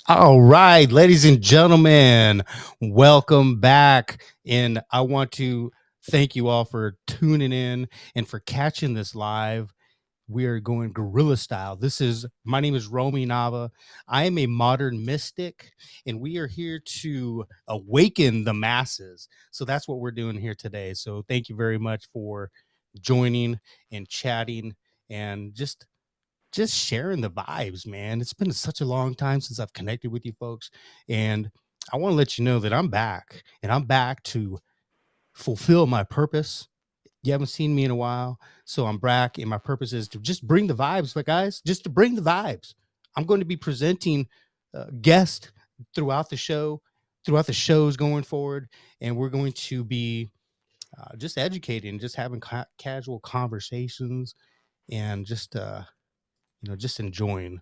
All right, ladies and gentlemen, welcome back. And I want to thank you all for tuning in and for catching this live. We are going guerrilla style. My name is Romy Nava. I am a modern mystic, and we are here to awaken the masses. So that's what we're doing here today. So thank you very much for joining and chatting and just sharing the vibes, man. It's been such a long time since I've connected with you folks. And I want to let you know that I'm back and I'm back to fulfill my purpose. You haven't seen me in a while. So I'm back, and my purpose is to just bring the vibes, but guys, just to bring the vibes. I'm going to be presenting guests throughout the show, throughout the shows going forward. And we're going to be just educating, just having casual conversations and just enjoying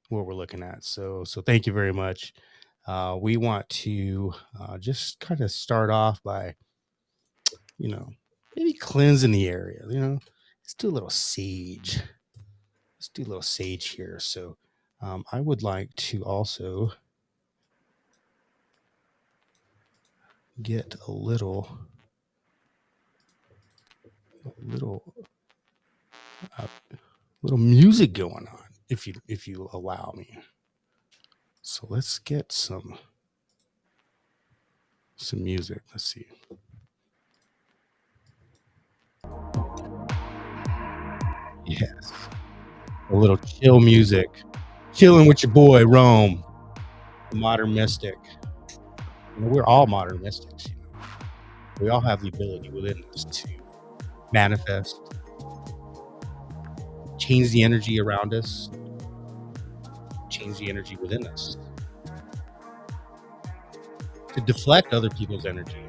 what we're looking at. So thank you very much. We want to just kind of start off by, maybe cleansing the area. Let's do a little sage. Let's do a little sage here. So I would like to also get a little uh, little music going on, if you allow me. So let's get some music. Let's see. Yes, a little chill music. Chilling with your boy Rome, the modern mystic. We're all modern mystics. We all have the ability within us to manifest, change the energy around us, change the energy within us, to deflect other people's energy.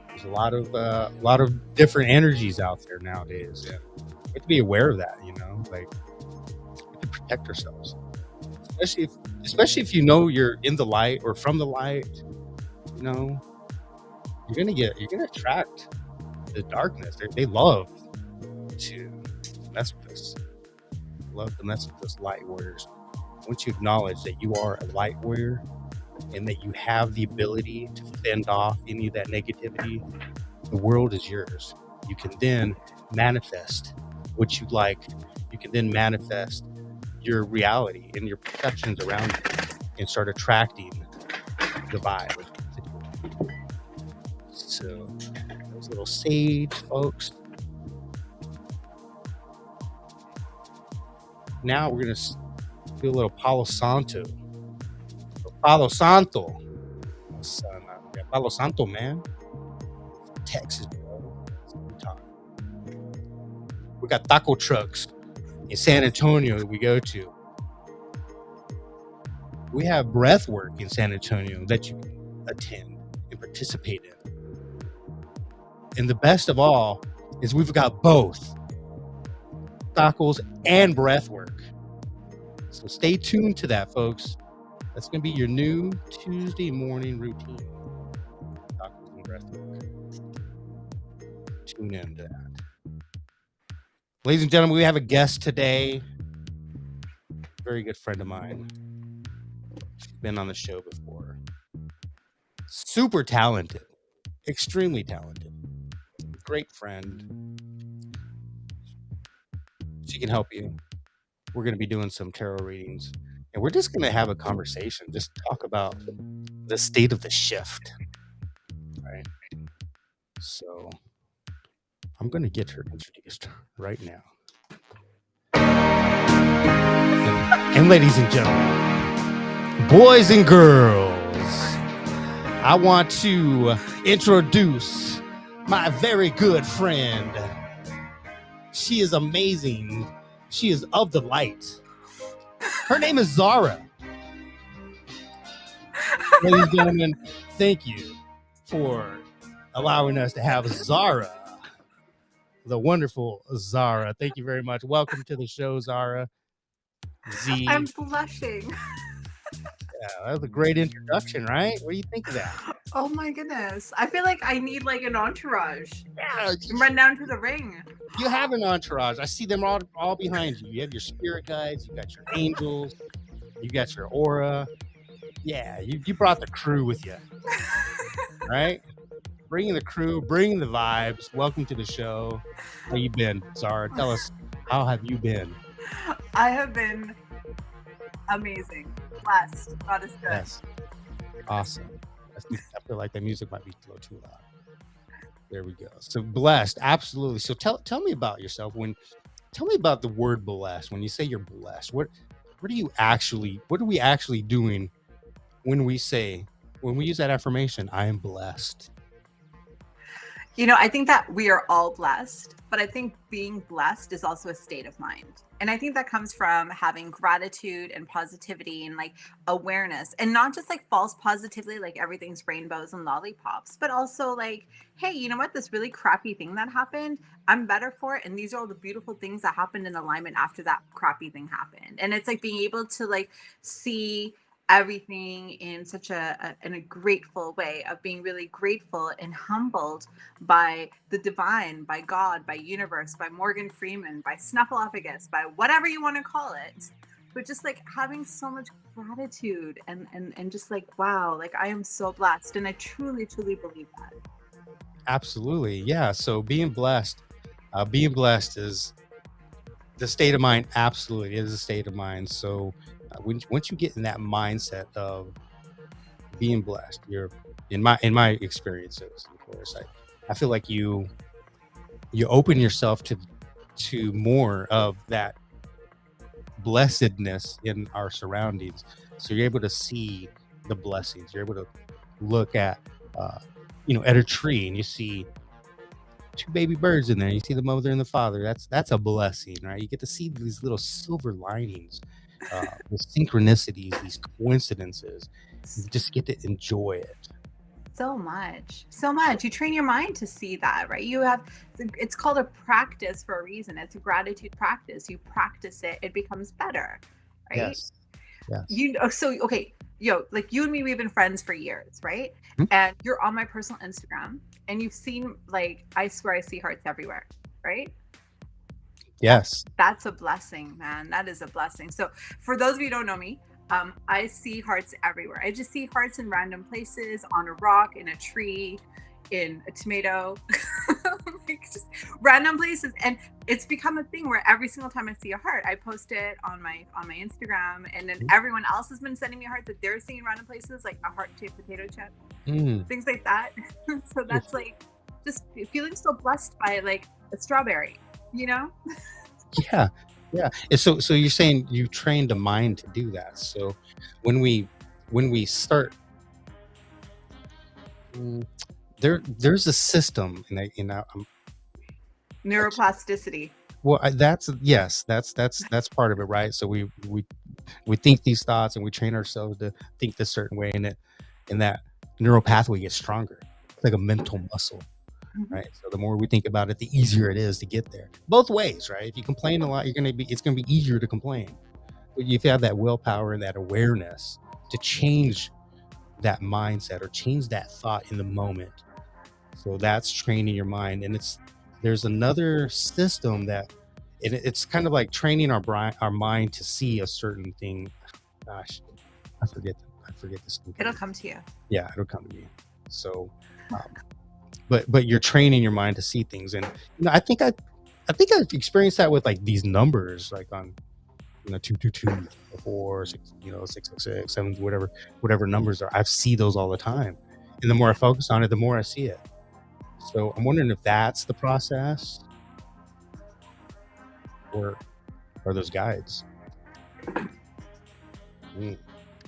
There's a lot of different energies out there nowadays. Yeah, we have to be aware of that. Like, we have to protect ourselves, especially if you know you're in the light or from the light. You're gonna attract the darkness. They love to mess with us. Love to mess with us light warriors. Once you acknowledge that you are a light warrior and that you have the ability to fend off any of that negativity, the world is yours. You can then manifest what you like. You can then manifest your reality and your perceptions around you and start attracting the vibe. So, those little sage folks. Now we're going to do a little Palo Santo. Palo Santo. Palo Santo, man. Texas, bro. We got taco trucks in San Antonio that we go to. We have breath work in San Antonio that you can attend and participate in. And the best of all is we've got both tacos and breath work. So stay tuned to that, folks. That's going to be your new Tuesday morning routine. Tacos and breath work. Tune in to that. Ladies and gentlemen, we have a guest today. Very good friend of mine. She's been on the show before. Super talented. Extremely talented. Great friend. She can help you. We're going to be doing some tarot readings. And we're just going to have a conversation. Just talk about the state of the shift. Right? So I'm going to get her introduced right now. And ladies and gentlemen, boys and girls, I want to introduce my very good friend. She is amazing. She is of the light. Her name is Zara. Ladies and gentlemen, thank you for allowing us to have Zara, the wonderful Zara. Thank you very much. Welcome to the show, Zara. Z. I'm blushing. Yeah, that was a great introduction, right? What do you think of that? Oh my goodness. I feel like I need like an entourage. Yeah, Run down to the ring. you have an entourage. I see them all behind you. You have your spirit guides, you got your angels, you got your aura. Yeah, you brought the crew with you, right? Bringing the crew, bringing the vibes. Welcome to the show. How you been, Zara? Tell us, how have you been? I have been amazing. Blessed. God is good. Yes, awesome. I feel like the music might be a little too loud. There we go. So blessed, absolutely. So tell me about yourself. Tell me about the word blessed. When you say you're blessed, what are we actually doing when we use that affirmation? I am blessed. I think that we are all blessed, but I think being blessed is also a state of mind. And I think that comes from having gratitude and positivity and like awareness, and not just like false positivity, like everything's rainbows and lollipops, but also like, hey, you know what? This really crappy thing that happened, I'm better for it. And these are all the beautiful things that happened in alignment after that crappy thing happened. And it's like being able to like see everything in such in a grateful way, of being really grateful and humbled by the divine, by God, by universe, by Morgan Freeman, by Snuffleupagus, by whatever you want to call it. But just like having so much gratitude and just like, wow, like I am so blessed. And I truly, truly believe that. Absolutely. Yeah. So being blessed is the state of mind. Absolutely. It is a state of mind. So once you get in that mindset of being blessed, you're in my experiences, of course, I feel like you open yourself to more of that blessedness in our surroundings. So you're able to see the blessings. You're able to look uh, at a tree and you see two baby birds in there. You see the mother and the father. That's a blessing, right? You get to see these little silver linings, the synchronicities, these coincidences. You just get to enjoy it. So much. You train your mind to see that, right? It's called a practice for a reason. It's a gratitude practice. You practice it, it becomes better, right? Yes. Yes. Okay, like you and me, we've been friends for years, right? Hmm? And you're on my personal Instagram, and you've seen, like, I swear I see hearts everywhere, right? Yes. That's a blessing, man. That is a blessing. So for those of you who don't know me, I see hearts everywhere. I just see hearts in random places, on a rock, in a tree, in a tomato, like just random places. And it's become a thing where every single time I see a heart, I post it on my Instagram, and then everyone else has been sending me hearts that they're seeing in random places, like a heart-shaped potato chip, things like that. So that's like just feeling so blessed by like a strawberry, you know? Yeah. Yeah. And so you're saying you trained a mind to do that. So when we start, mm, there's a system, and Neuroplasticity. well, that's yes, that's part of it, right? So we think these thoughts and we train ourselves to think this certain way, and that neural pathway gets stronger. It's like a mental muscle, Mhm. right? So the more we think about it, the easier it is to get there. Both ways, right? If you complain a lot, it's gonna be easier to complain. But if you have that willpower and that awareness to change that mindset or change that thought in the moment, so that's training your mind. And there's another system that it's kind of like training our mind to see a certain thing. Gosh, I forget I forget this It'll stupid. come to you. Yeah, it'll come to me. So um, but you're training your mind to see things. And I think I've experienced that with like these numbers, like on 222, 4, 6, 666, 7, whatever numbers are. I see those all the time. And the more I focus on it, the more I see it. So I'm wondering if that's the process, or are those guides. Mm.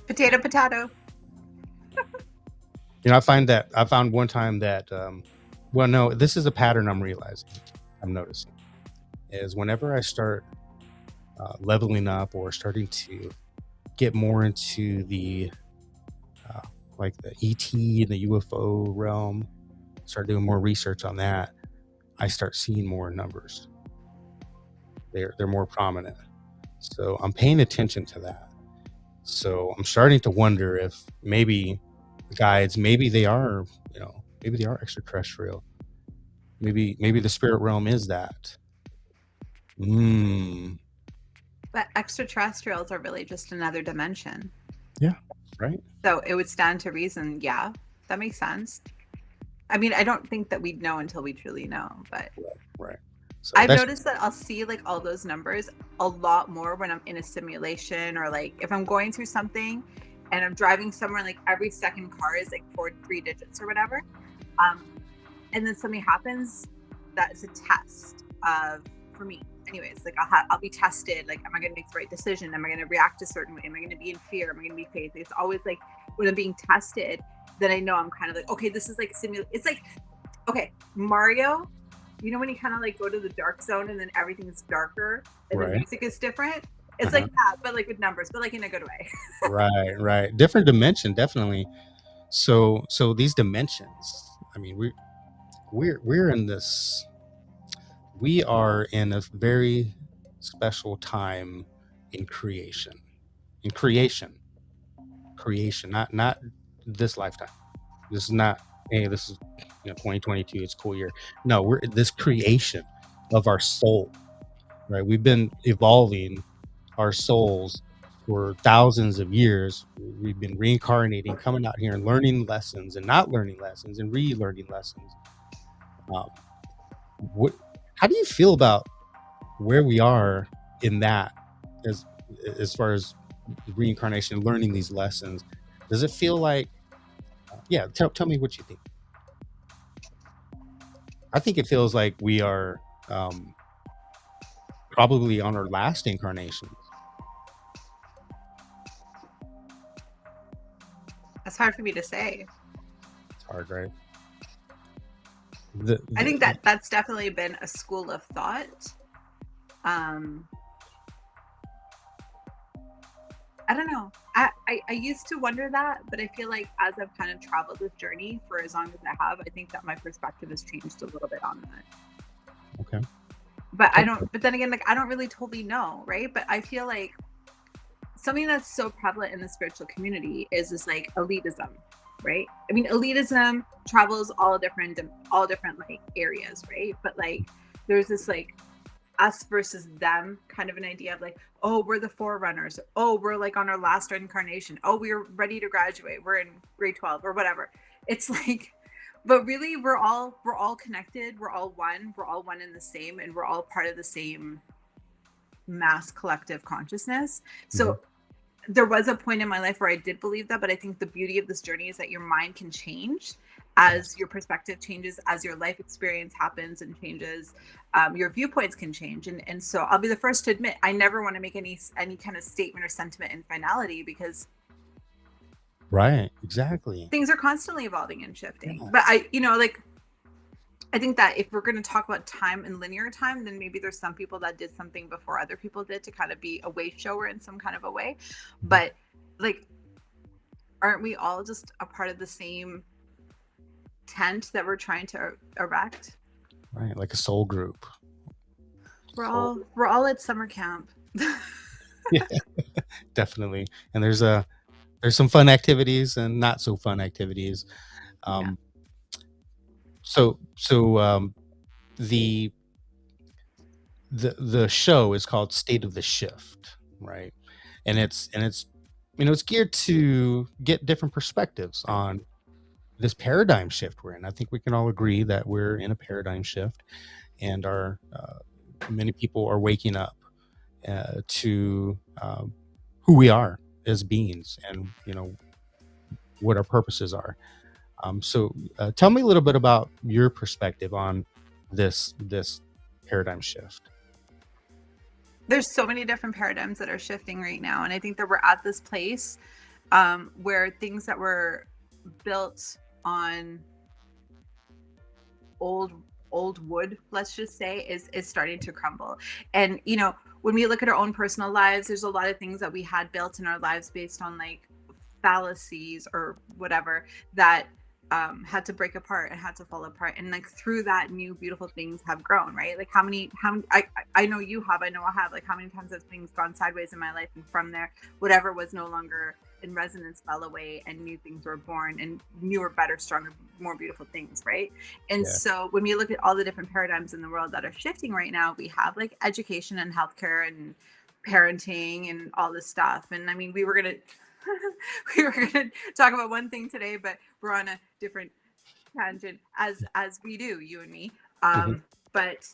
Potato, potato. I found one time that well, no, this is a pattern I'm realizing, I'm noticing, is whenever I start leveling up or starting to get more into the uh, like the ET and the UFO realm, start doing more research on that, I start seeing more numbers. They're more prominent. So I'm paying attention to that. So I'm starting to wonder if maybe the guides, maybe they are, maybe they are extraterrestrial. Maybe the spirit realm is that. Mm, But extraterrestrials are really just another dimension. yeah, right. So it would stand to reason, yeah, that makes sense. I mean, I don't think that we'd know until we truly know, but Right. So I've that's noticed that I'll see like all those numbers a lot more when I'm in a simulation, or like if I'm going through something and I'm driving somewhere, like every second car is like 3 digits or whatever. Um, and then something happens that is a test of, for me anyways, like I'll be tested, like am I going to make the right decision, am I going to react a certain way, am I going to be in fear, am I going to be faith. It's always like when I'm being tested, then I know I'm kind of like, okay, this is like it's like, okay, Mario, you know when you kind of like go to the dark zone and then everything is darker and the right. music is different. It's Uh-huh. like that, but like with numbers, but like in a good way. Right. Different dimension, definitely. So these dimensions, I mean, we're in this, we are in a very special time in creation. In creation, not this lifetime. This is not, hey, this is 2022, it's a cool year. No, we're this creation of our soul, right? We've been evolving our souls for thousands of years. We've been reincarnating, coming out here and learning lessons and not learning lessons and relearning lessons. What, how do you feel about where we are in that, as far as reincarnation, learning these lessons? Does it feel like, yeah, tell me what you think. I think it feels like we are probably on our last incarnations. That's hard for me to say. It's hard, right? I think that that's definitely been a school of thought. I don't know. I used to wonder that, but I feel like as I've kind of traveled this journey for as long as I have, I think that my perspective has changed a little bit on that. Okay. But but then again, like I don't really totally know, right? But I feel like something that's so prevalent in the spiritual community is this like elitism, right? I mean, elitism travels all different like areas, right? But like there's this like us versus them kind of an idea of like, oh, we're the forerunners, oh, we're like on our last incarnation, oh, we're ready to graduate, we're in grade 12 or whatever. It's like, but really we're all connected, we're all one in the same, and we're all part of the same mass collective consciousness. So there was a point in my life where I did believe that, but I think the beauty of this journey is that your mind can change as your perspective changes, as your life experience happens and changes. Your viewpoints can change, and so I'll be the first to admit I never want to make any kind of statement or sentiment in finality, because Right, exactly. things are constantly evolving and shifting. Yeah. But I think that if we're going to talk about time and linear time, then maybe there's some people that did something before other people did to kind of be a way shower in some kind of a way. But like, aren't we all just a part of the same tent that we're trying to erect? Right, like a soul group. We're all at summer camp. Yeah, definitely. And there's some fun activities and not so fun activities. So the show is called State of the Shift, right? And it's it's geared to get different perspectives on this paradigm shift we're in. I think we can all agree that we're in a paradigm shift, and our many people are waking up to who we are as beings, and what our purposes are. So tell me a little bit about your perspective on this paradigm shift. There's so many different paradigms that are shifting right now, and I think that we're at this place where things that were built on old wood, let's just say, is starting to crumble. And when we look at our own personal lives, there's a lot of things that we had built in our lives based on like fallacies or whatever that had to break apart and had to fall apart, and like through that new beautiful things have grown, right? Like how many I know you have, I know I have, like how many times have things gone sideways in my life, and from there whatever was no longer in resonance fell away and new things were born, and newer, better, stronger, more beautiful things, right? And Yeah. so when we look at all the different paradigms in the world that are shifting right now, we have like education and healthcare and parenting and all this stuff. And I mean, we were gonna we were gonna talk about one thing today, but we're on a different tangent, as we do, you and me. Mhm. But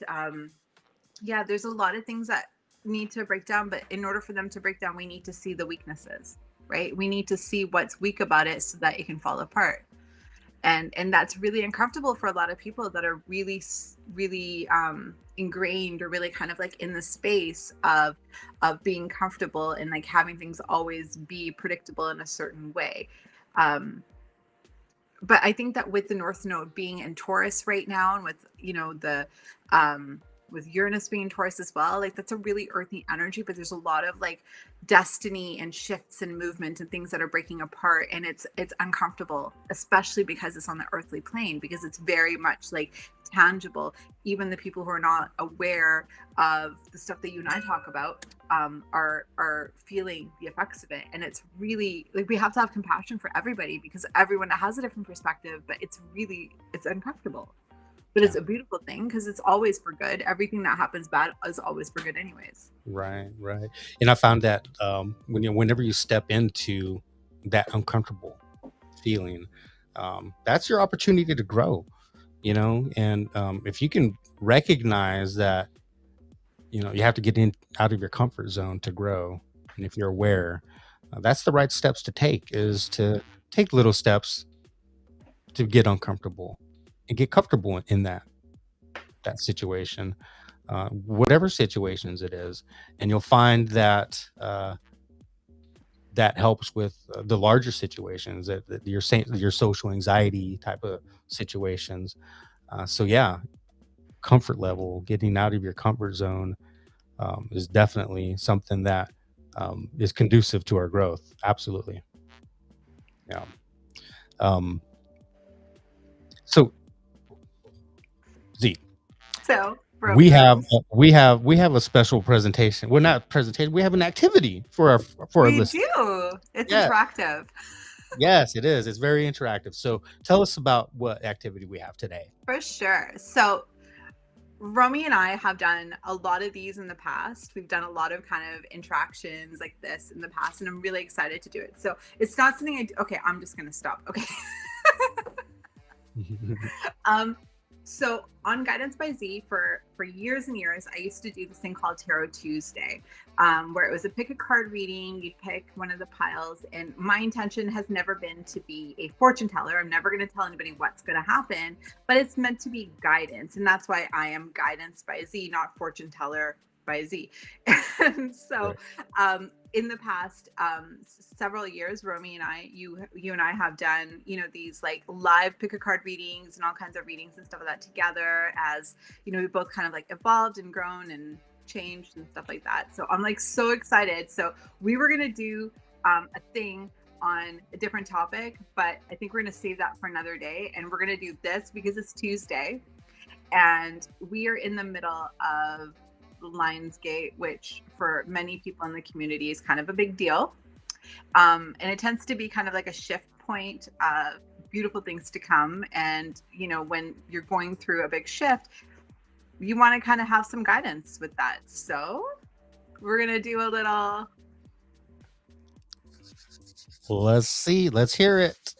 yeah, there's a lot of things that need to break down, but in order for them to break down, we need to see the weaknesses, right? We need to see what's weak about it so that it can fall apart. And that's really uncomfortable for a lot of people that are really ingrained, or really kind of like in the space of being comfortable and like having things always be predictable in a certain way. um but I think that with the North Node being in Taurus right now, and with the with Uranus being in Taurus as well, like that's a really earthy energy, but there's a lot of like destiny and shifts and movement and things that are breaking apart, and it's uncomfortable, especially because it's on the earthly plane, because it's very much like tangible. Even the people who are not aware of the stuff that you and I talk about are feeling the effects of it. And it's really like we have to have compassion for everybody, because everyone has a different perspective, but it's uncomfortable, but Yeah. it's a beautiful thing because it's always for good. Everything that happens bad is always for good anyways. Right, right. And I found that whenever you step into that uncomfortable feeling, that's your opportunity to grow, and if you can recognize that, you have to get in out of your comfort zone to grow. And if you're aware, that's the right steps to take, is to take little steps to get uncomfortable and get comfortable in that situation, whatever situations it is. And you'll find that that helps with the larger situations, that your social anxiety type of situations. So yeah, comfort level, getting out of your comfort zone, is definitely something that is conducive to our growth. Absolutely. Yeah. Um, so Z, So we have Romeos, we have a special presentation. Well, not presentation. We have an activity for our we listeners. do. It's Yeah. interactive. Yes, it is. It's very interactive. So tell us about what activity we have today. For sure. So Romy and I have done a lot of these in the past. We've done a lot of kind of interactions like this in the past, and I'm really excited to do it. So it's not something I do. Okay, I'm just gonna stop. Okay. um, so on Guidance by Z, for years and years, I used to do this thing called Tarot Tuesday, where it was a pick a card reading. You'd pick one of the piles, and my intention has never been to be a fortune teller. I'm never going to tell anybody what's going to happen, but it's meant to be guidance, and that's why I am Guidance by Z, not fortune teller by Z. And so, Right. in the past several years, Romy and I, you and I have done, these like live pick a card readings and all kinds of readings and stuff like that together, as we both kind of like evolved and grown and changed and stuff like that. So I'm like so excited. So we were gonna do a thing on a different topic, but I think we're gonna save that for another day, and we're gonna do this because it's Tuesday and we are in the middle of Lionsgate, which for many people in the community is kind of a big deal. And it tends to be kind of like a shift point of beautiful things to come. And, when you're going through a big shift, you want to kind of have some guidance with that. So we're going to do a little. Let's see. Let's hear it.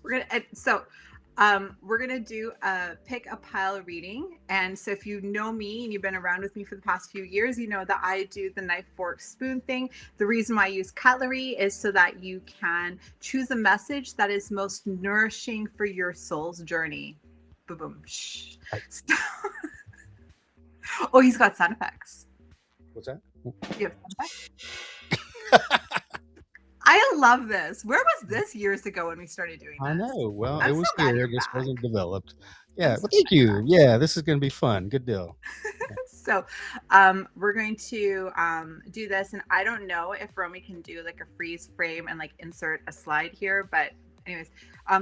We're gonna do a pick a pile reading. And so if you know me and you've been around with me for the past few years, you know that I do the knife, fork, spoon thing. The reason why I use cutlery is so that you can choose a message that is most nourishing for your soul's journey. Boom, boom. Shh. So, oh, he's got sound effects. What's that? You have sound effects? I love this. Where was this years ago when we started doing this? I know. Well, I'm it was so glad here. you're This back. wasn't developed. Yeah. Well, thank you. Yeah, this is going to be fun. Good deal. So we're going to do this, and I don't know if Romy can do like a freeze frame and like insert a slide here, but anyways,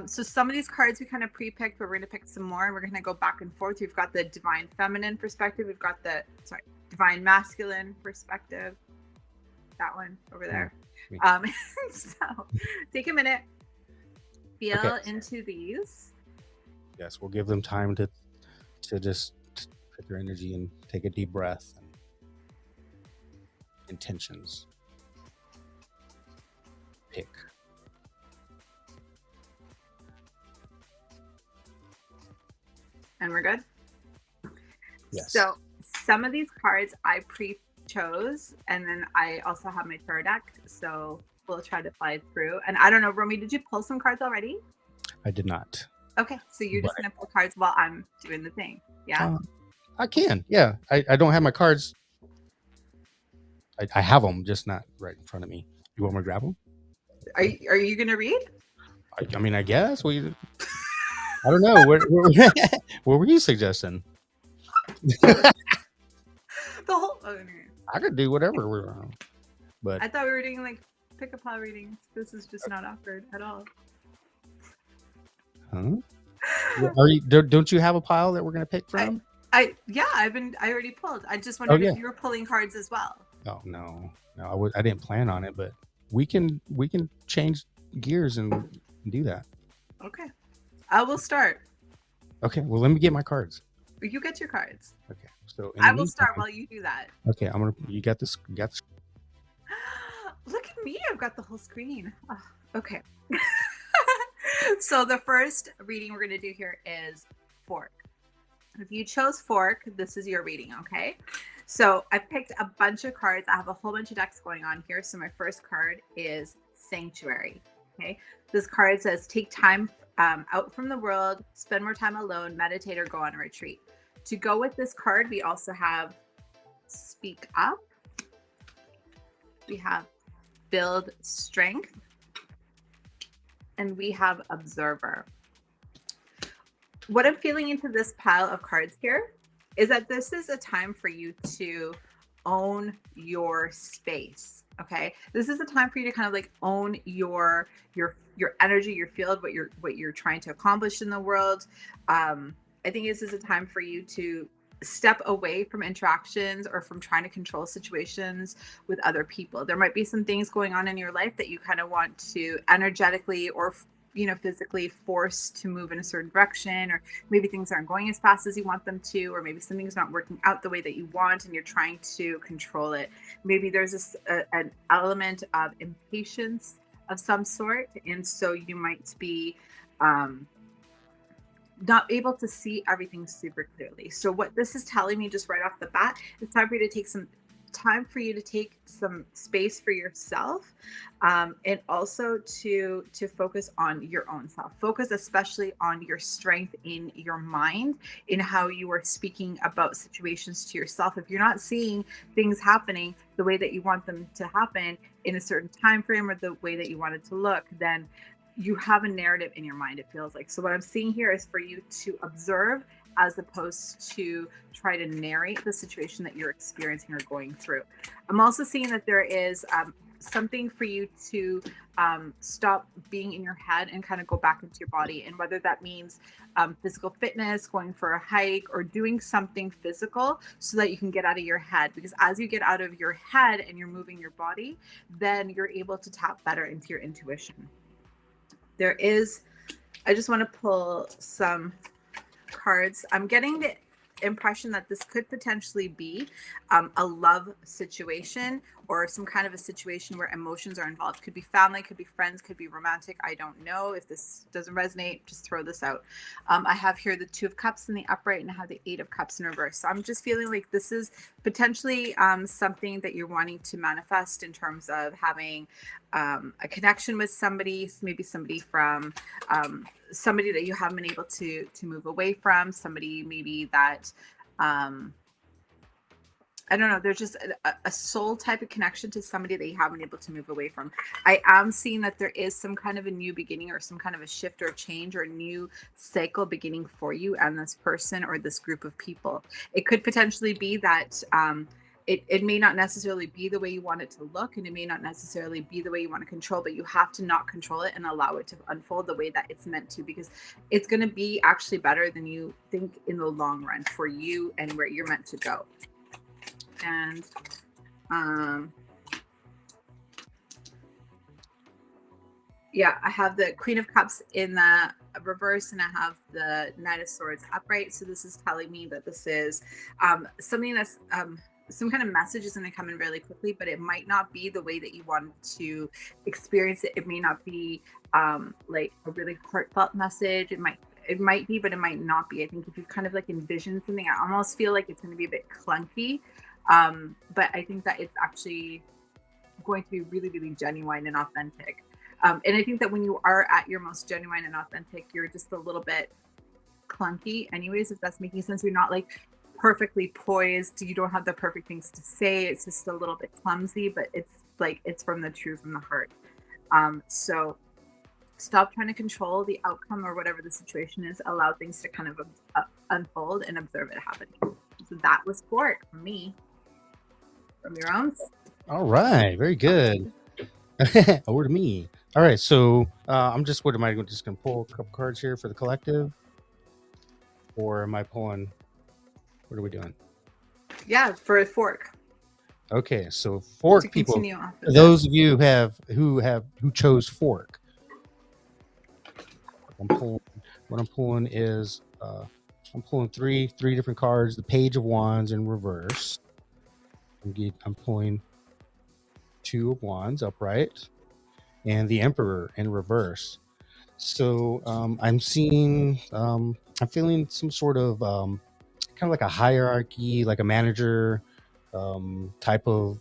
so some of these cards we kind of pre-picked, but we're going to pick some more, and we're going to go back and forth. We've got the divine feminine perspective, we've got the divine masculine perspective, that one over there. So take a minute, feel into these. Yes, we'll give them time to just put their energy and take a deep breath and intentions. Pick. And we're good? Yes. So some of these cards I pre-chose, and then I also have my tarot deck, so we'll try to fly through. And I don't know, Romy, did you pull some cards already? I did not. Okay, so you're just going to pull cards while I'm doing the thing. Yeah? I can. Yeah. I don't have my cards. I have them, just not right in front of me. You want me to grab them? Are you going to read? I mean, I guess. I don't know. What were you suggesting? The whole. Oh, no. I could do whatever we're on. But I thought we were doing like pick a pile readings. This is just not awkward at all. Huh? Don't you have a pile that we're gonna pick from? I already pulled. I just wondered if you were pulling cards as well. Oh no, I didn't plan on it, but we can change gears and do that. Okay, I will start. Okay, well let me get my cards. You get your cards. Okay, so I will start while you do that. Okay, you got this. Look at me! I've got the whole screen. Oh, okay. So the first reading we're going to do here is fork. If you chose fork, this is your reading, okay? So I picked a bunch of cards. I have a whole bunch of decks going on here. So my first card is Sanctuary, okay? This card says, take time out from the world, spend more time alone, meditate, or go on a retreat. To go with this card, we also have Speak Up. We have Build Strength. And we have Observer. What I'm feeling into this pile of cards here is that this is a time for you to own your space. Okay, this is a time for you to kind of like own your energy, your field, what you're trying to accomplish in the world. I think this is a time for you to step away from interactions or from trying to control situations with other people. There might be some things going on in your life that you kind of want to energetically or physically force to move in a certain direction, or maybe things aren't going as fast as you want them to, or maybe something's not working out the way that you want and you're trying to control it. Maybe there's an element of impatience of some sort, and so you might be not able to see everything super clearly. So what this is telling me just right off the bat, it's time for you to take some space for yourself, and also to focus on your own self. Focus especially on your strength in your mind, in how you are speaking about situations to yourself. If you're not seeing things happening the way that you want them to happen in a certain time frame or the way that you want it to look, then you have a narrative in your mind, it feels like. So what I'm seeing here is for you to observe as opposed to try to narrate the situation that you're experiencing or going through. I'm also seeing that there is something for you to stop being in your head and kind of go back into your body. And whether that means physical fitness, going for a hike, or doing something physical so that you can get out of your head. Because as you get out of your head and you're moving your body, then you're able to tap better into your intuition. I just want to pull some cards. I'm getting the impression that this could potentially be a love situation or some kind of a situation where emotions are involved. Could be family, could be friends, could be romantic. I don't know. If this doesn't resonate, just throw this out. I have here the 2 of Cups in the upright, and I have the 8 of Cups in reverse. So I'm just feeling like this is potentially something that you're wanting to manifest in terms of having a connection with somebody, maybe somebody from somebody that you haven't been able to move away from, somebody maybe that I don't know. There's just a soul type of connection to somebody that you haven't been able to move away from. I am seeing that there is some kind of a new beginning or some kind of a shift or change or a new cycle beginning for you and this person or this group of people. It could potentially be that it may not necessarily be the way you want it to look, and it may not necessarily be the way you want to control, but you have to not control it and allow it to unfold the way that it's meant to, because it's going to be actually better than you think in the long run for you and where you're meant to go. And yeah, I have the Queen of Cups in the reverse and I have the Knight of Swords upright. So this is telling me that this is something that's some kind of message is going to come in really quickly, but it might not be the way that you want to experience it. It may not be like a really heartfelt message. It might be, but it might not be. I think if you kind of like envision something, I almost feel like it's going to be a bit clunky. But I think that it's actually going to be really, really genuine and authentic. And I think that when you are at your most genuine and authentic, you're just a little bit clunky anyways, if that's making sense. You're not like perfectly poised. You don't have the perfect things to say. It's just a little bit clumsy, but it's like, it's from the truth, from the heart. So stop trying to control the outcome or whatever the situation is. Allow things to kind of unfold and observe it happening. So that was Fork from me. From your own. All right, very good. Over to me. All right, so I'm just, what am I just going to pull a couple cards here for the collective? Or am I pulling, what are we doing? Yeah, for a Fork. Okay, so Fork people, those of you who chose Fork, what I'm pulling is I'm pulling three different cards. The Page of Wands in reverse. I'm pulling Two of Wands upright, and the Emperor in reverse. So I'm seeing, I'm feeling some sort of kind of like a hierarchy, like a manager type of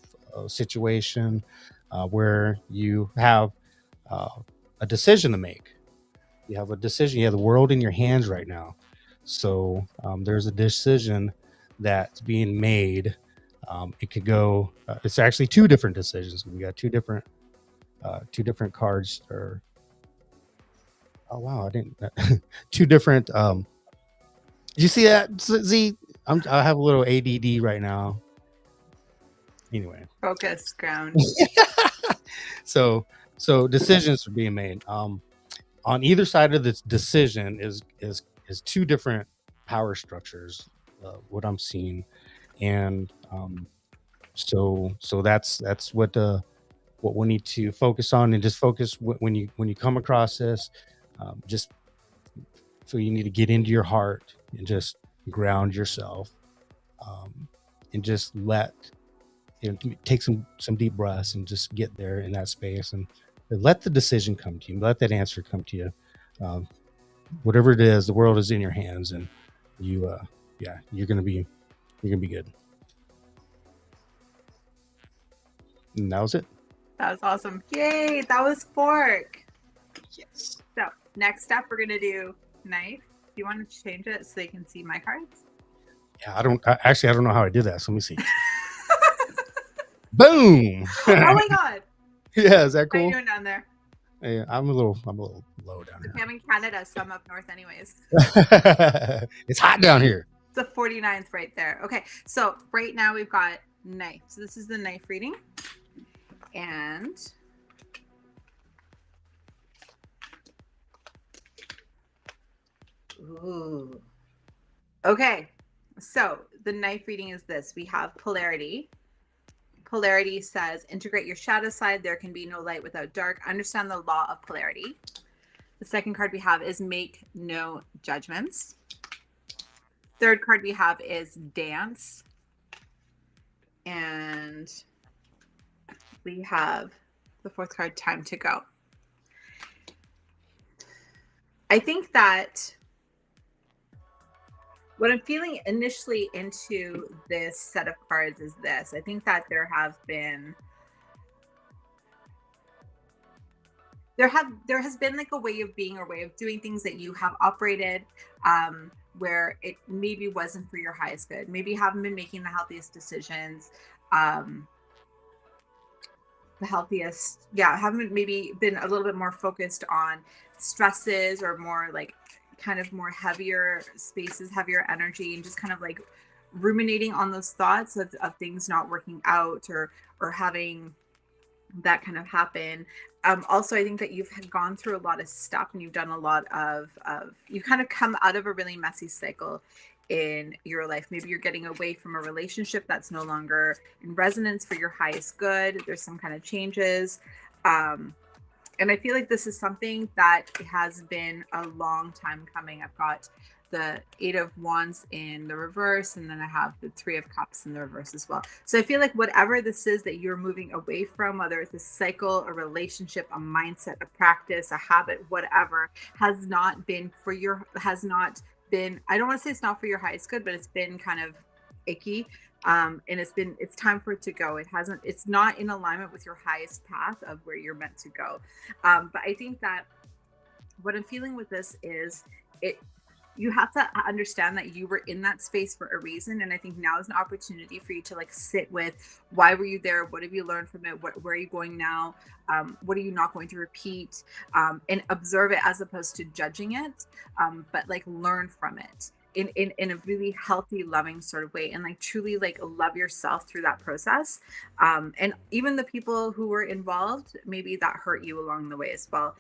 situation where you have a decision to make. You have a decision. You have the world in your hands right now. So there's a decision that's being made. It could go. It's actually two different decisions. We got two different cards. Or oh wow, I didn't. Two different. Did you see that? Z, I have a little ADD right now. Anyway, focus ground. So decisions are being made. On either side of this decision is two different power structures. What I'm seeing, and so that's what we need to focus on, and just focus when you come across this. Just so you need to get into your heart and just ground yourself, and just take some deep breaths and just get there in that space and let the decision come to you. Let that answer come to you. Whatever it is, the world is in your hands, and you're gonna be good. And that was it. That was awesome. Yay, that was Fork. Yes. So next up, we're gonna do Knife. Do you want to change it so you can see my cards? Yeah, I don't know how I did that. So let me see. Boom! Oh my god! Yeah, is that cool? What are you doing down there? Hey, I'm a little low down here. I'm in Canada, so I'm up north anyways. It's hot down here. It's the 49th right there. Okay, so right now we've got Knife. So this is the Knife reading. And ooh. Okay, so the Knife reading is this. We have Polarity. Polarity says, integrate your shadow side. There can be no light without dark. Understand the law of polarity. The second card we have is make no judgments. Third card we have is dance. And we have the fourth card, time to go. I think that what I'm feeling initially into this set of cards is this. I think that there has been like a way of being or way of doing things that you have operated where it maybe wasn't for your highest good. Maybe you haven't been making the healthiest decisions. Um, the healthiest, yeah, haven't maybe been a little bit more focused on stresses or more like kind of more heavier spaces, heavier energy, and just kind of like ruminating on those thoughts of things not working out or having that kind of happen. Also, I think that you've gone through a lot of stuff and you've done a lot of you've kind of come out of a really messy cycle in your life. Maybe you're getting away from a relationship that's no longer in resonance for your highest good. There's some kind of changes. Um, and I feel like this is something that has been a long time coming. I've got the Eight of Wands in the reverse, and then I have the Three of Cups in the reverse as well. So I feel like whatever this is that you're moving away from, whether it's a cycle, a relationship, a mindset, a practice, a habit, whatever, has not been for your, has not been, I don't want to say it's not for your highest good, but it's been kind of icky. And it's time for it to go. It hasn't, it's not in alignment with your highest path of where you're meant to go. But I think that what I'm feeling with this is it, you have to understand that you were in that space for a reason. And I think now is an opportunity for you to like sit with, why were you there? What have you learned from it? Where are you going now? What are you not going to repeat? And observe it as opposed to judging it, but like learn from it in a really healthy, loving sort of way, and like truly like love yourself through that process. And even the people who were involved, maybe that hurt you along the way as well.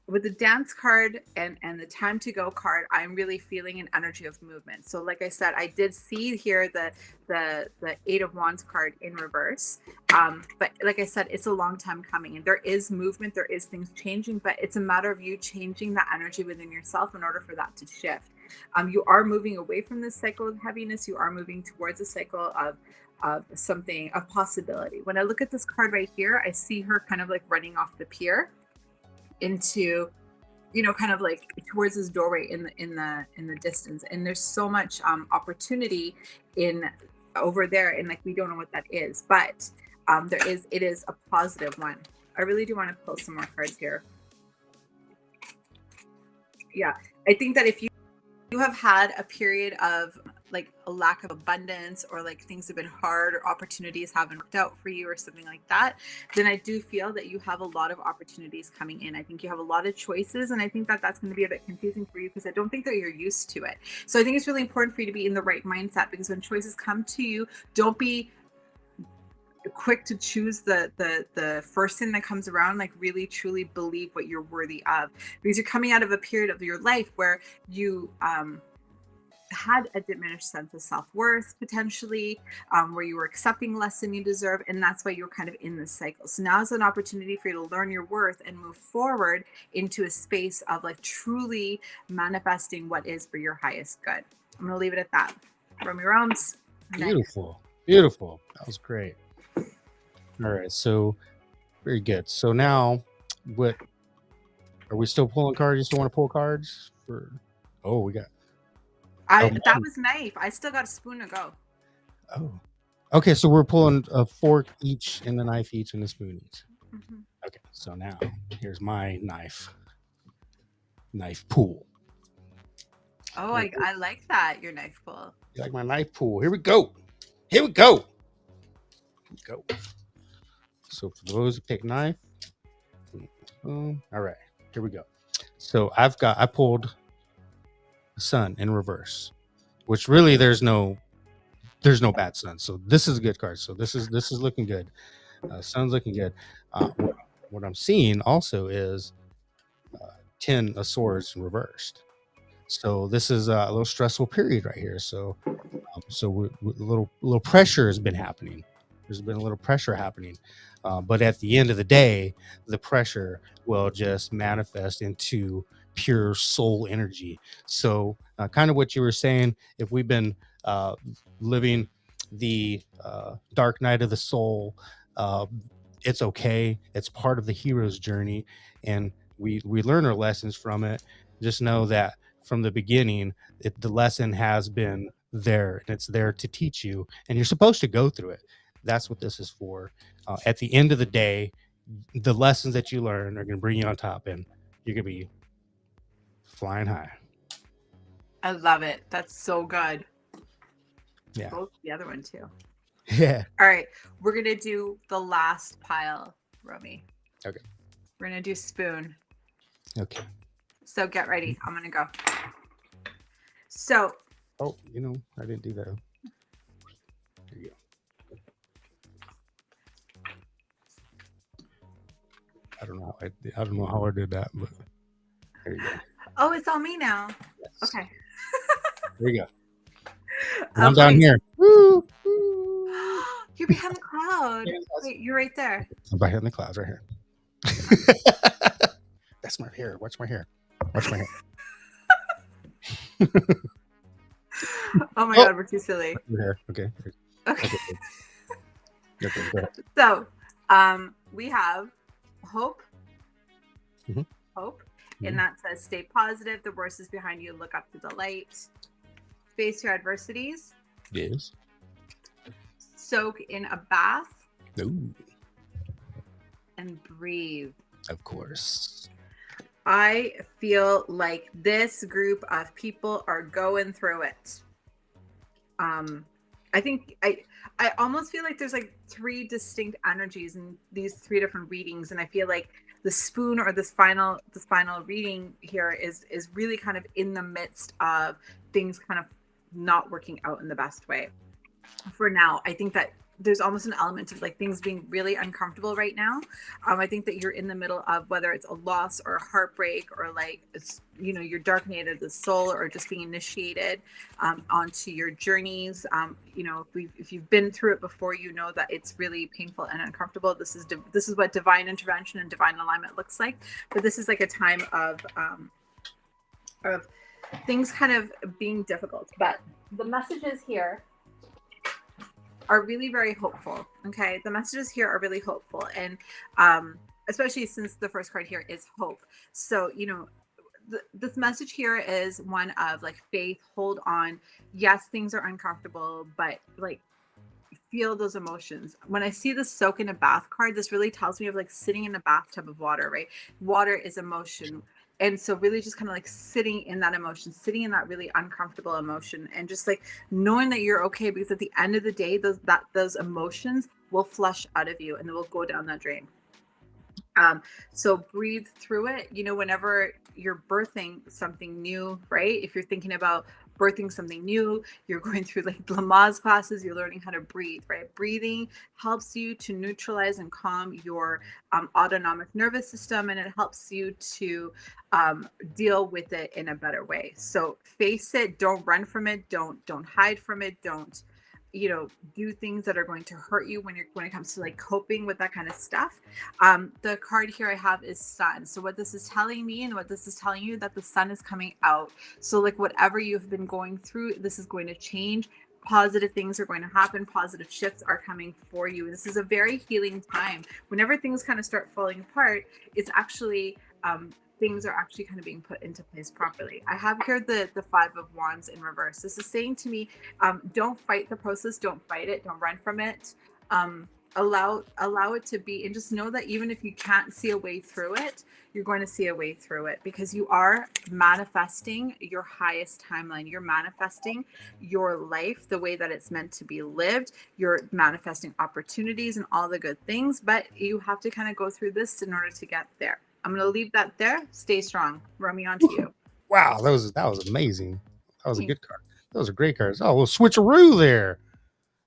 With the dance card and the time to go card, I'm really feeling an energy of movement. So like I said, I did see here the Eight of Wands card in reverse. But like I said, it's a long time coming, and there is movement, there is things changing, but it's a matter of you changing that energy within yourself in order for that to shift. You are moving away from this cycle of heaviness. You are moving towards a cycle of something of possibility. When I look at this card right here, I see her kind of like running off the pier into, you know, kind of like towards this doorway in the distance. And there's so much opportunity in over there, and like we don't know what that is, but it is a positive one. I really do want to pull some more cards here. Yeah, I think that if you have had a period of like a lack of abundance, or like things have been hard, or opportunities haven't worked out for you or something like that, then I do feel that you have a lot of opportunities coming in. I think you have a lot of choices, and I think that that's going to be a bit confusing for you because I don't think that you're used to it. So I think it's really important for you to be in the right mindset, because when choices come to you, don't be quick to choose the first thing that comes around. Like really truly believe what you're worthy of, because you're coming out of a period of your life where you had a diminished sense of self-worth potentially, where you were accepting less than you deserve, and that's why you're kind of in this cycle. So now is an opportunity for you to learn your worth and move forward into a space of like truly manifesting what is for your highest good. I'm going to leave it at that. From your realms. Beautiful. Beautiful. That was great. All right. So very good. So now what are we still pulling cards? You still want to pull cards for we got That was knife. I still got a spoon to go. Oh. Okay, so we're pulling a fork each and a knife each and a spoon each. Mm-hmm. Okay, so now here's my knife pool. Oh, I like that, your knife pull. You like my knife pool? Here we go. Here we go. So for those who pick knife, all right, here we go. So I pulled the sun in reverse, which really there's no bad sun. So this is a good card. So this is looking good. Sun's looking good. What I'm seeing also is 10 of Swords reversed. So this is a little stressful period right here. So a little pressure has been happening. There's been a little pressure happening, but at the end of the day, the pressure will just manifest into pure soul energy. So kind of what you were saying, if we've been living the dark night of the soul, it's okay. It's part of the hero's journey, and we learn our lessons from it. Just know that from the beginning, the lesson has been there, and it's there to teach you, and you're supposed to go through it. That's what this is for. At the end of the day, the lessons that you learn are going to bring you on top, and you're going to be flying high. I love it. That's so good. Yeah. Both the other one too. Yeah. All right, we're gonna do the last pile, Romy. Okay. We're gonna do spoon. Okay. So get ready. I'm gonna go. So Oh, I didn't do that. There you go. I don't know how I did that, but there you go. oh, it's on me now. Yes. Okay. There you go. And I'm down here. Woo, woo. You're behind the cloud. Wait, you're right there. I'm behind the clouds right here. That's my hair. Watch my hair. Watch my hair. Oh my God, we're too silly. Your hair. Okay. Okay. Okay, go ahead. So, we have hope. Mhm. Hope. Mhm. And that says, stay positive. The worst is behind you. Look up to the light. Face your adversities. Yes. Soak in a bath. Ooh, And breathe. of course. I feel like this group of people are going through it. I think I almost feel like there's like three distinct energies in these three different readings, and I feel like the spoon or this final reading here is really kind of in the midst of things kind of not working out in the best way. For now, I think that there's almost an element of like things being really uncomfortable right now. I think that you're in the middle of whether it's a loss or a heartbreak or like it's, you're dark night of the soul or just being initiated onto your journeys. If you've been through it before, you know that it's really painful and uncomfortable. This is what divine intervention and divine alignment looks like. But this is like a time of things kind of being difficult. But the messages here are really very hopeful. Okay, the messages here are really hopeful, and especially since the first card here is hope. So this message here is one of like faith. Hold on. Yes, things are uncomfortable, but like feel those emotions. When I see the soak in a bath card, this really tells me of like sitting in a bathtub of water, right? Water is emotion. And so really just kind of like sitting in that emotion, sitting in that really uncomfortable emotion, and just like knowing that you're okay, because at the end of the day, those emotions will flush out of you and they will go down that drain. So breathe through it. Whenever you're birthing something new, right? If you're thinking about birthing something new, you're going through like Lamaze classes, you're learning how to breathe, right? Breathing helps you to neutralize and calm your autonomic nervous system, and it helps you to deal with it in a better way. So face it, don't run from it, don't hide from it, don't do things that are going to hurt you when it comes to like coping with that kind of stuff. The card here I have is sun. So what this is telling me and what this is telling you, that the sun is coming out. So like whatever you've been going through, this is going to change. Positive things are going to happen. Positive shifts are coming for you. This is a very healing time. Whenever things kind of start falling apart, it's actually things are actually kind of being put into place properly. I have here the Five of Wands in reverse. This is saying to me, don't fight the process, don't fight it, don't run from it. Allow it to be, and just know that even if you can't see a way through it, you're going to see a way through it, because you are manifesting your highest timeline. You're manifesting your life the way that it's meant to be lived. You're manifesting opportunities and all the good things, but you have to kind of go through this in order to get there. I'm going to leave that there. Stay strong. Romy, on to you. Wow, that was amazing. That was a good card. That was a great card. Oh, well, switcheroo there.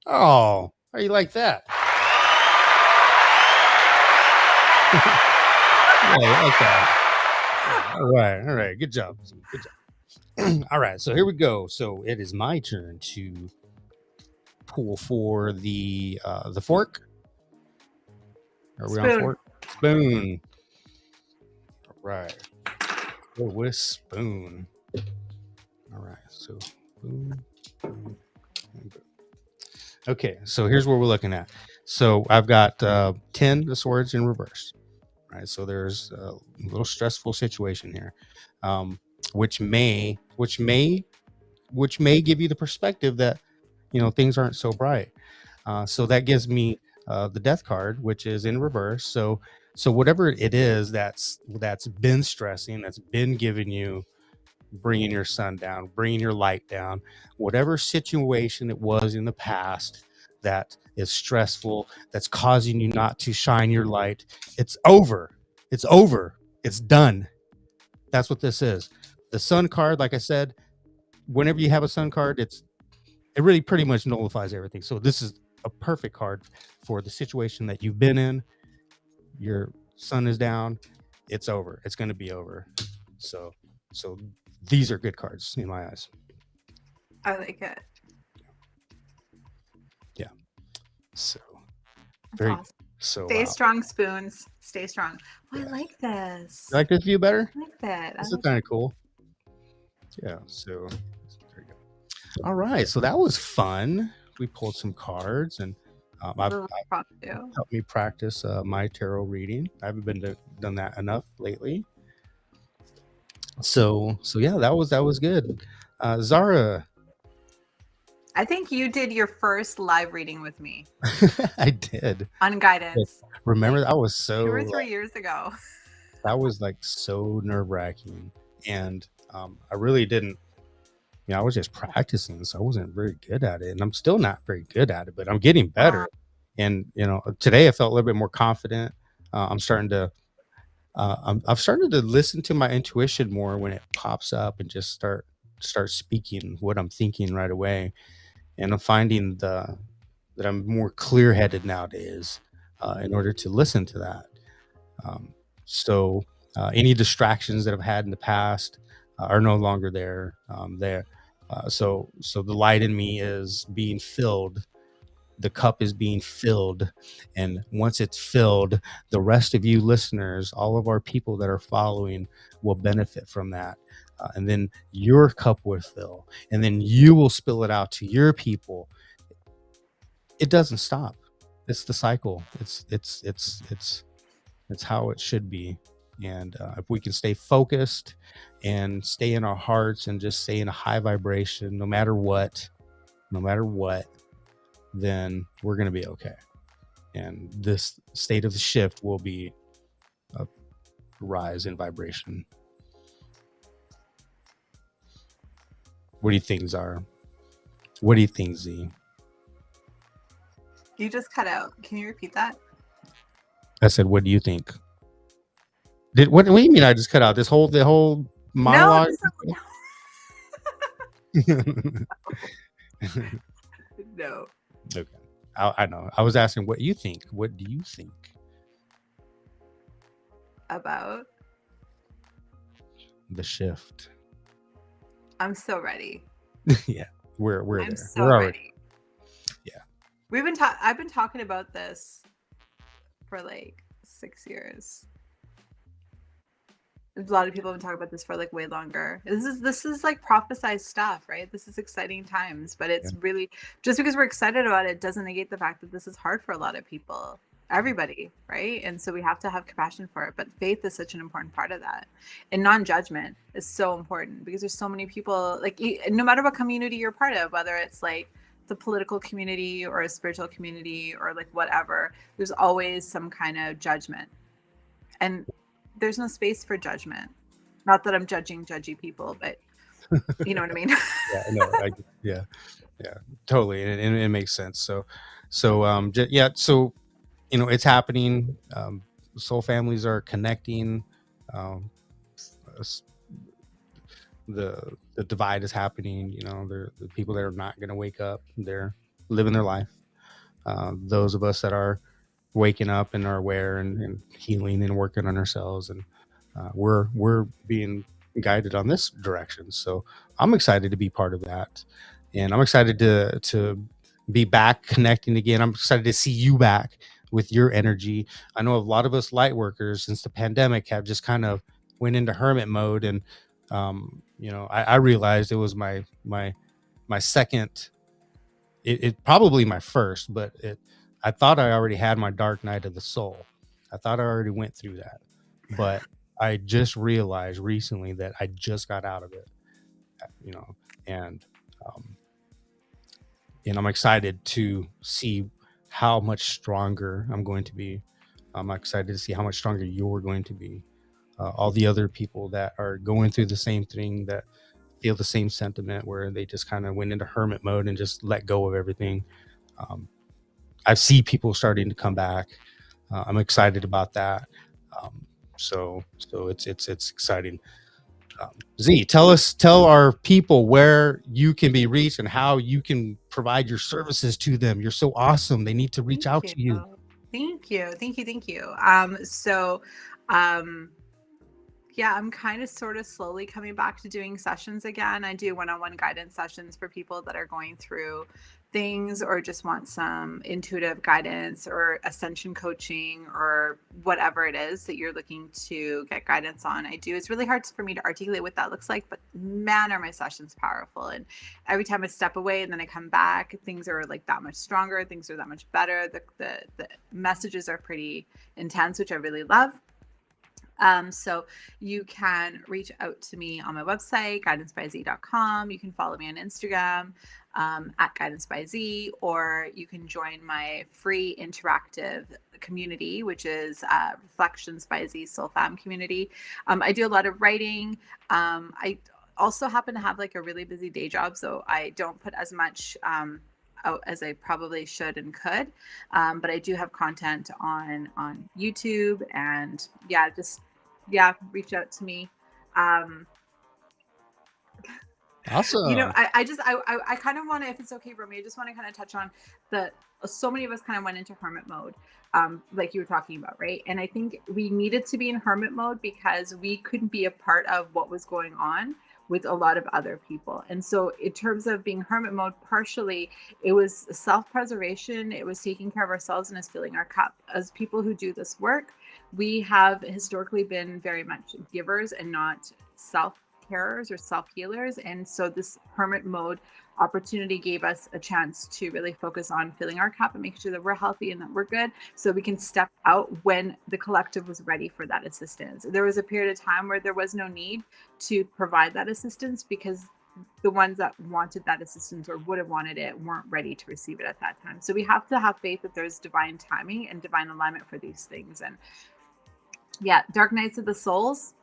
Oh, how you like that? Yeah, I like that. All right. Good job. All right, so here we go. So it is my turn to pull for the fork. Are we on fork? Spoon. Right. Go with spoon. All right. So boom, boom, and boom. Okay. So here's what we're looking at. So I've got 10 of swords in reverse. Right. So there's a little stressful situation here, which may give you the perspective that things aren't so bright. So that gives me the death card, which is in reverse. So whatever it is that's been stressing, that's been giving you bringing your sun down, bringing your light down, whatever situation it was in the past that is stressful, that's causing you not to shine your light. It's over. It's over. It's done. That's what this is. The sun card, like I said, whenever you have a sun card, it really pretty much nullifies everything. So this is a perfect card for the situation that you've been in. Your sun is down. It's over. It's going to be over. So these are good cards in my eyes. I like it. Yeah. So That's very awesome. so Stay wow. strong, spoons. Stay strong. Oh, Yeah. I like this. You like this view better? I like that. This is kind of cool. Yeah. So there you go. All right. So that was fun. We pulled some cards, and I've helped me practice my tarot reading. I haven't done that enough lately. So yeah, that was good. Zara, I think you did your first live reading with me. I did. On guidance. Remember, that was so 2 or 3 years ago. That was like so nerve-wracking, and I really didn't. I was just practicing, so I wasn't very good at it, and I'm still not very good at it, but I'm getting better. And today I felt a little bit more confident. I'm starting to. I've started to listen to my intuition more when it pops up, and just start speaking what I'm thinking right away. And I'm finding that I'm more clear-headed nowadays in order to listen to that. So any distractions that I've had in the past are no longer there. So the light in me is being filled. The cup is being filled, and once it's filled, the rest of you listeners, all of our people that are following, will benefit from that. And then your cup will fill, and then you will spill it out to your people. It doesn't stop. It's the cycle. It's how it should be. And if we can stay focused and stay in our hearts and just stay in a high vibration, no matter what, then we're going to be okay. And this state of the shift will be a rise in vibration. What do you think, Zara? What do you think, Z? You just cut out. Can you repeat that? I said, what do you think? What do you mean I just cut out? The whole monologue? No. Okay. I know. I was asking what you think. What do you think? About? The shift. I'm so ready. Yeah. We're I'm there. So we're ready. Yeah. I've been talking about this for like 6 years. A lot of people have been talking about this for like way longer. This is like prophesized stuff, right? This is exciting times, but it's really, just because we're excited about it doesn't negate the fact that this is hard for a lot of people, everybody, right? And so we have to have compassion for it. But faith is such an important part of that, and non-judgment is so important, because there's so many people, like, no matter what community you're part of, whether it's like the political community or a spiritual community or like whatever, there's always some kind of judgment, and there's no space for judgment. Not that I'm judging judgy people, but you know what I mean? Yeah, no, yeah, totally. And it makes sense. So it's happening. Soul families are connecting. The divide is happening. The people that are not going to wake up, they're living their life. Those of us that are waking up and are aware and healing and working on ourselves, and we're being guided on this direction. So I'm excited to be part of that, and I'm excited to be back connecting again. I'm excited to see you back with your energy. I know a lot of us light workers, since the pandemic, have just kind of went into hermit mode, and I realized it was my second, it probably my first, but I thought I already had my dark night of the soul. I thought I already went through that, but I just realized recently that I just got out of it, and I'm excited to see how much stronger I'm going to be. I'm excited to see how much stronger you're going to be. all the other people that are going through the same thing, that feel the same sentiment, where they just kind of went into hermit mode and just let go of everything. I see people starting to come back. I'm excited about that. So it's exciting. Z, tell our people where you can be reached and how you can provide your services to them. You're so awesome. They need to reach out to you. Thank you. Yeah, I'm kind of sort of slowly coming back to doing sessions again. I do one-on-one guidance sessions for people that are going through things or just want some intuitive guidance or ascension coaching or whatever it is that you're looking to get guidance on. I do. It's really hard for me to articulate what that looks like, but man, are my sessions powerful. And every time I step away and then I come back, things are like that much stronger. Things are that much better. The messages are pretty intense, which I really love. So you can reach out to me on my website, guidancebyz.com. You can follow me on Instagram at guidancebyz, or you can join my free interactive community, which is Reflections by Z Soul Fam community. I do a lot of writing. I also happen to have like a really busy day job, so I don't put as much out as I probably should and could. But I do have content on YouTube, and reach out to me. Awesome. I kind of want to, if it's okay, Romy, I just want to kind of touch on so many of us kind of went into hermit mode, like you were talking about, right? And I think we needed to be in hermit mode because we couldn't be a part of what was going on with a lot of other people. And so in terms of being hermit mode, partially it was self-preservation. It was taking care of ourselves and us filling our cup. As people who do this work, we have historically been very much givers and not self-carers or self-healers. And so this hermit mode opportunity gave us a chance to really focus on filling our cup and making sure that we're healthy and that we're good, so we can step out when the collective was ready for that assistance. There was a period of time where there was no need to provide that assistance because the ones that wanted that assistance or would have wanted it weren't ready to receive it at that time. So we have to have faith that there's divine timing and divine alignment for these things. And yeah, dark nights of the souls,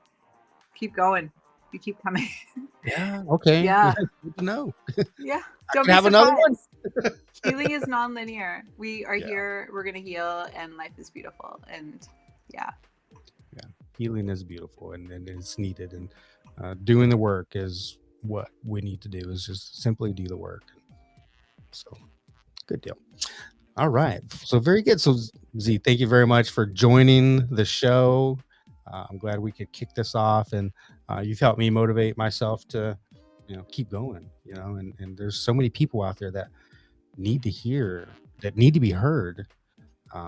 keep going. You keep coming. Yeah. Okay. Yeah. Good to know. Yeah. Don't be have surprised. another one. Healing is non-linear. We are here. We're going to heal, and life is beautiful. And yeah. Healing is beautiful, and it's needed. And doing the work is what we need to do. Is just simply do the work. So, good deal. All right. So very good. So Z, thank you very much for joining the show. I'm glad we could kick this off, and you've helped me motivate myself to, keep going. And there's so many people out there that need to hear, that need to be heard.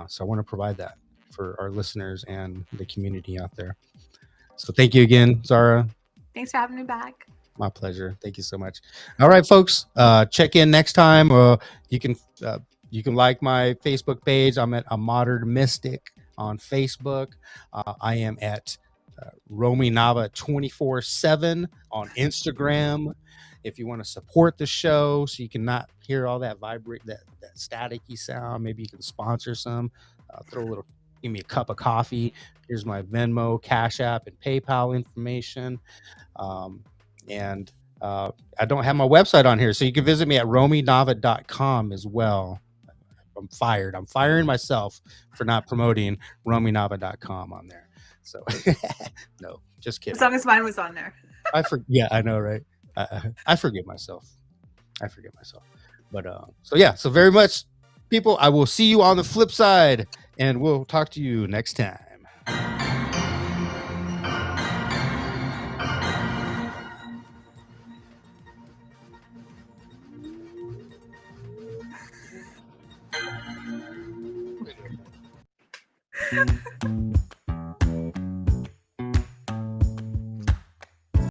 So I want to provide that for our listeners and the community out there. So thank you again, Zara. Thanks for having me back. My pleasure. Thank you so much. All right, folks. Check in next time. You can like my Facebook page. I'm at A Modern Mystic on Facebook. I am at Romy Nava 24/7 on Instagram. If you want to support the show so you can not hear all that vibrate, that staticky sound, maybe you can sponsor some. Give me a cup of coffee. Here's my Venmo, Cash App, and PayPal information. And I don't have my website on here, so you can visit me at romynava.com as well. I'm fired. I'm firing myself for not promoting romynava.com on there. So no, just kidding. As long as mine was on there. Yeah, I know, right? I forgive myself. But so very much, people. I will see you on the flip side, and we'll talk to you next time.